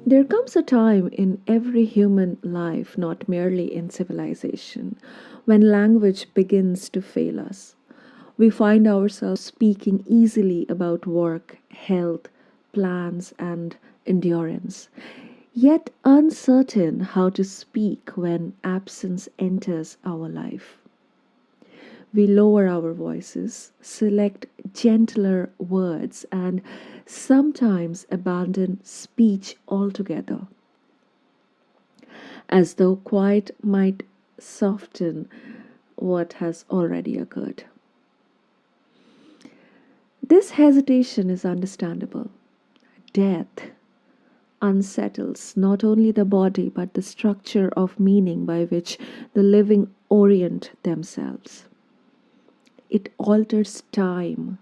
There comes a time in every human life, not merely in civilization, when language begins to fail us. We find ourselves speaking easily about work, health, plans, and endurance, yet uncertain how to speak when absence enters our life. We lower our voices, select gentler words, and sometimes abandon speech altogether, as though quiet might soften what has already occurred. This hesitation is understandable. Death unsettles not only the body but the structure of meaning by which the living orient themselves. It alters time,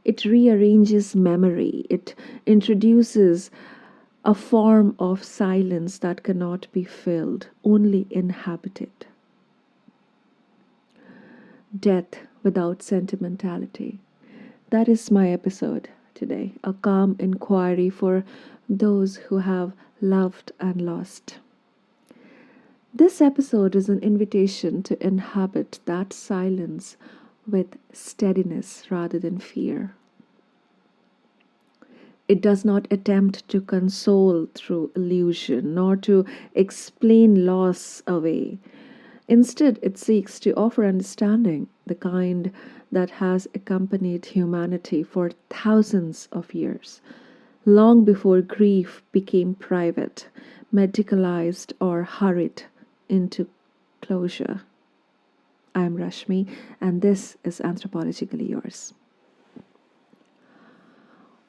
it rearranges memory, it introduces a form of silence that cannot be filled, only inhabited. Death without sentimentality. That is my episode today, a calm inquiry for those who have loved and lost. This episode is an invitation to inhabit that silence with steadiness rather than fear. It does not attempt to console through illusion, nor to explain loss away. Instead, it seeks to offer understanding, the kind that has accompanied humanity for thousands of years, long before grief became private, medicalized, or hurried into closure. I am Rashmi, and this is Anthropologically Yours.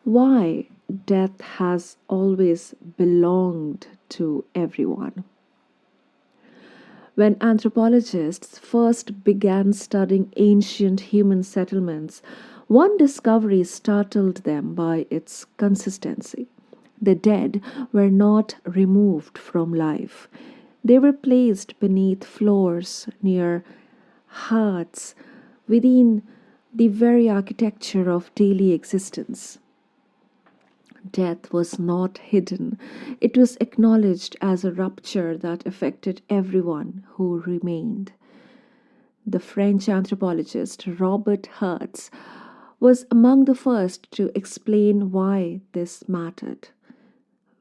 Why death has always belonged to everyone. When anthropologists first began studying ancient human settlements, one discovery startled them by its consistency. The dead were not removed from life. They were placed beneath floors, near hearths, within the very architecture of daily existence. Death was not hidden. It was acknowledged as a rupture that affected everyone who remained. The French anthropologist Robert Hertz was among the first to explain why this mattered.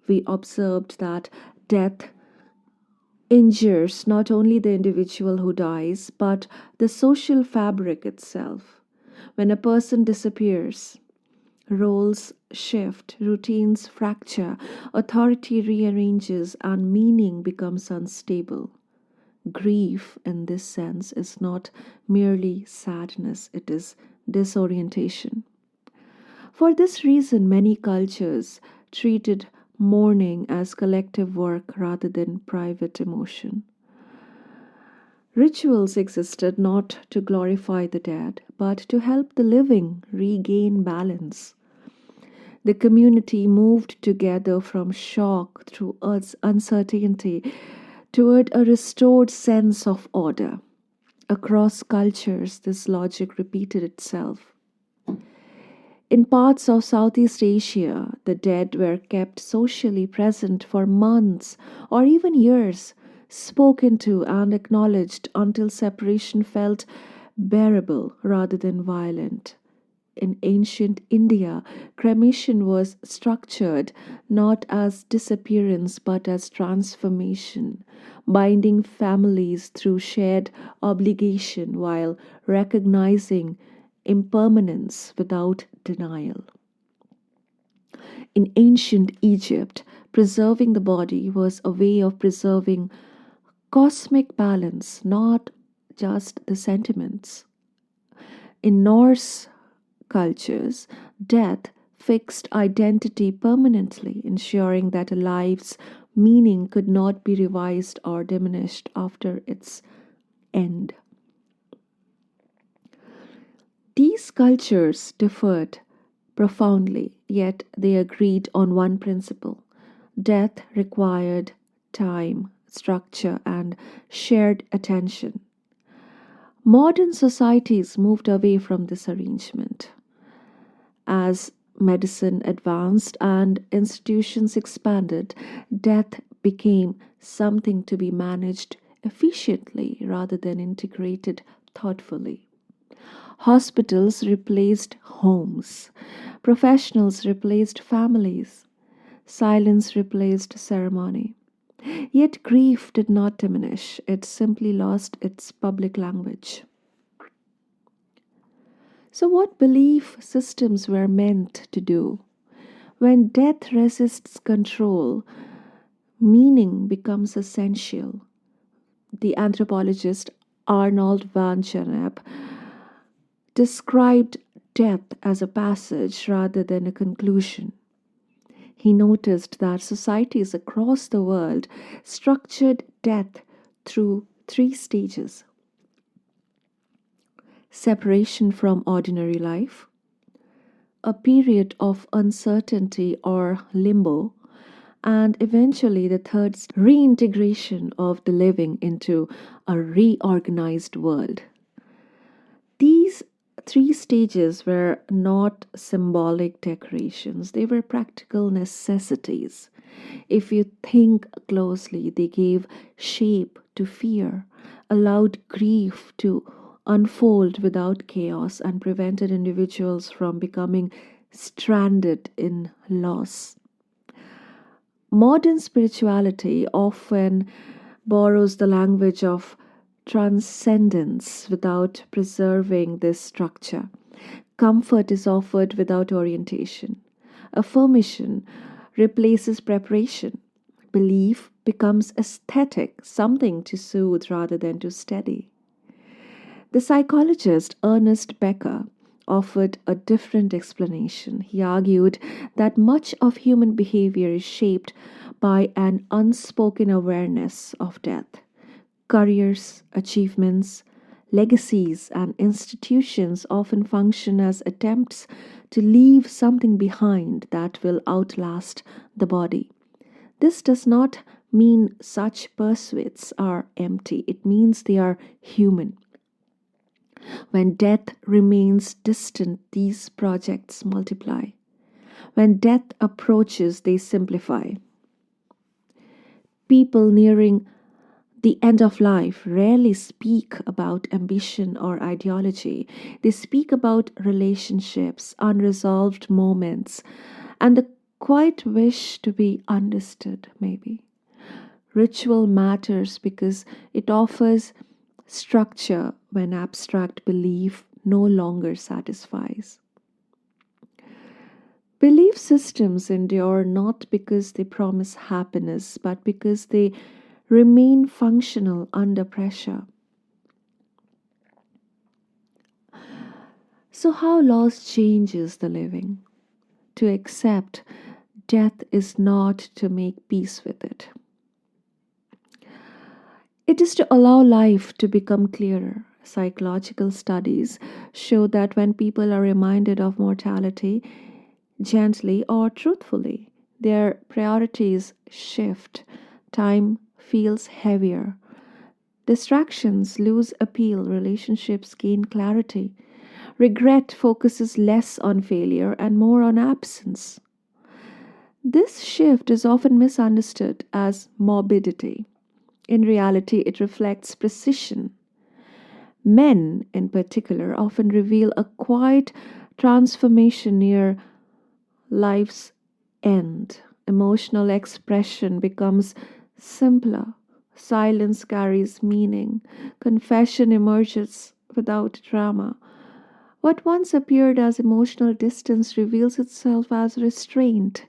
We observed that death injures not only the individual who dies, but the social fabric itself. When a person disappears, roles shift, routines fracture, authority rearranges, and meaning becomes unstable. Grief, in this sense, is not merely sadness, it is disorientation. For this reason, many cultures treated mourning as collective work rather than private emotion. Rituals existed not to glorify the dead, but to help the living regain balance. The community moved together from shock through earth's uncertainty toward a restored sense of order. Across cultures, this logic repeated itself. In parts of Southeast Asia, the dead were kept socially present for months or even years, spoken to and acknowledged until separation felt bearable rather than violent. In ancient India, cremation was structured not as disappearance but as transformation, binding families through shared obligation while recognizing impermanence without denial. In ancient Egypt, preserving the body was a way of preserving cosmic balance, not just the sentiments. In Norse cultures, death fixed identity permanently, ensuring that a life's meaning could not be revised or diminished after its end. These cultures differed profoundly, yet they agreed on one principle. Death required time, structure, and shared attention. Modern societies moved away from this arrangement. As medicine advanced and institutions expanded, death became something to be managed efficiently rather than integrated thoughtfully. Hospitals replaced homes, professionals replaced families, silence replaced ceremony. Yet grief did not diminish, it simply lost its public language. So, what belief systems were meant to do? When death resists control, meaning becomes essential. The anthropologist Arnold van Gennep described death as a passage rather than a conclusion. He noticed that societies across the world structured death through three stages: separation from ordinary life, a period of uncertainty or limbo, and eventually the third reintegration of the living into a reorganized world. These three stages were not symbolic decorations, they were practical necessities. If you think closely, they gave shape to fear, allowed grief to unfold without chaos, and prevented individuals from becoming stranded in loss. Modern spirituality often borrows the language of transcendence without preserving this structure. Comfort is offered without orientation. Affirmation replaces preparation. Belief becomes aesthetic, something to soothe rather than to steady. The psychologist Ernest Becker offered a different explanation. He argued that much of human behavior is shaped by an unspoken awareness of death. Careers, achievements, legacies, and institutions often function as attempts to leave something behind that will outlast the body. This does not mean such pursuits are empty, it means they are human. When death remains distant, these projects multiply. When death approaches, they simplify. People nearing the end of life rarely speak about ambition or ideology. They speak about relationships, unresolved moments, and the quiet wish to be understood, maybe. Ritual matters because it offers structure when abstract belief no longer satisfies. Belief systems endure not because they promise happiness, but because they remain functional under pressure. So, how loss changes the living? To accept death is not to make peace with it. It is to allow life to become clearer. Psychological studies show that when people are reminded of mortality, gently or truthfully, their priorities shift. Time feels heavier. Distractions lose appeal, relationships gain clarity. Regret focuses less on failure and more on absence. This shift is often misunderstood as morbidity. In reality, it reflects precision. Men, in particular, often reveal a quiet transformation near life's end. Emotional expression becomes simpler. Silence carries meaning. Confession emerges without drama. What once appeared as emotional distance reveals itself as restraint,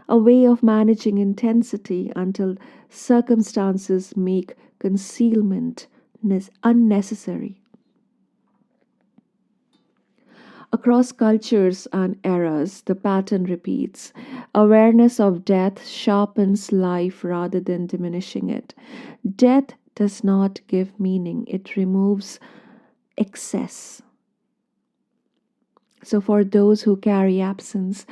a way of managing intensity until circumstances make concealment unnecessary. Across cultures and eras, the pattern repeats. Awareness of death sharpens life rather than diminishing it. Death does not give meaning, it removes excess. So, for those who carry absence,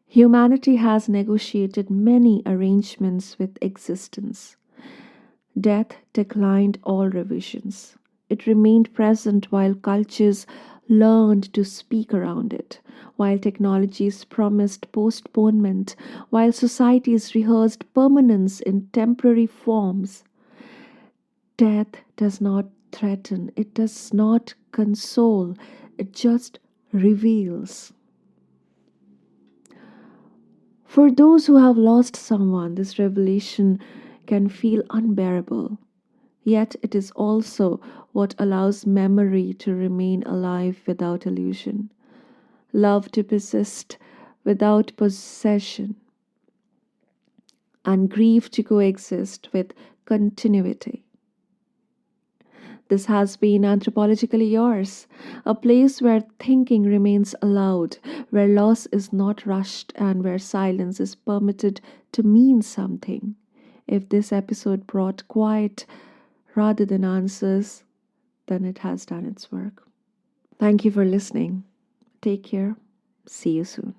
humanity has negotiated many arrangements with existence. Death declined all revisions. It remained present while cultures learned to speak around it. While technologies promised postponement, while societies rehearsed permanence in temporary forms, death does not threaten, it does not console, it just reveals. For those who have lost someone, this revelation can feel unbearable. Yet it is also what allows memory to remain alive without illusion, love to persist without possession, and grief to coexist with continuity. This has been Anthropologically Yours, a place where thinking remains allowed, where loss is not rushed, and where silence is permitted to mean something. If this episode brought quiet rather than answers, then it has done its work. Thank you for listening. Take care. See you soon.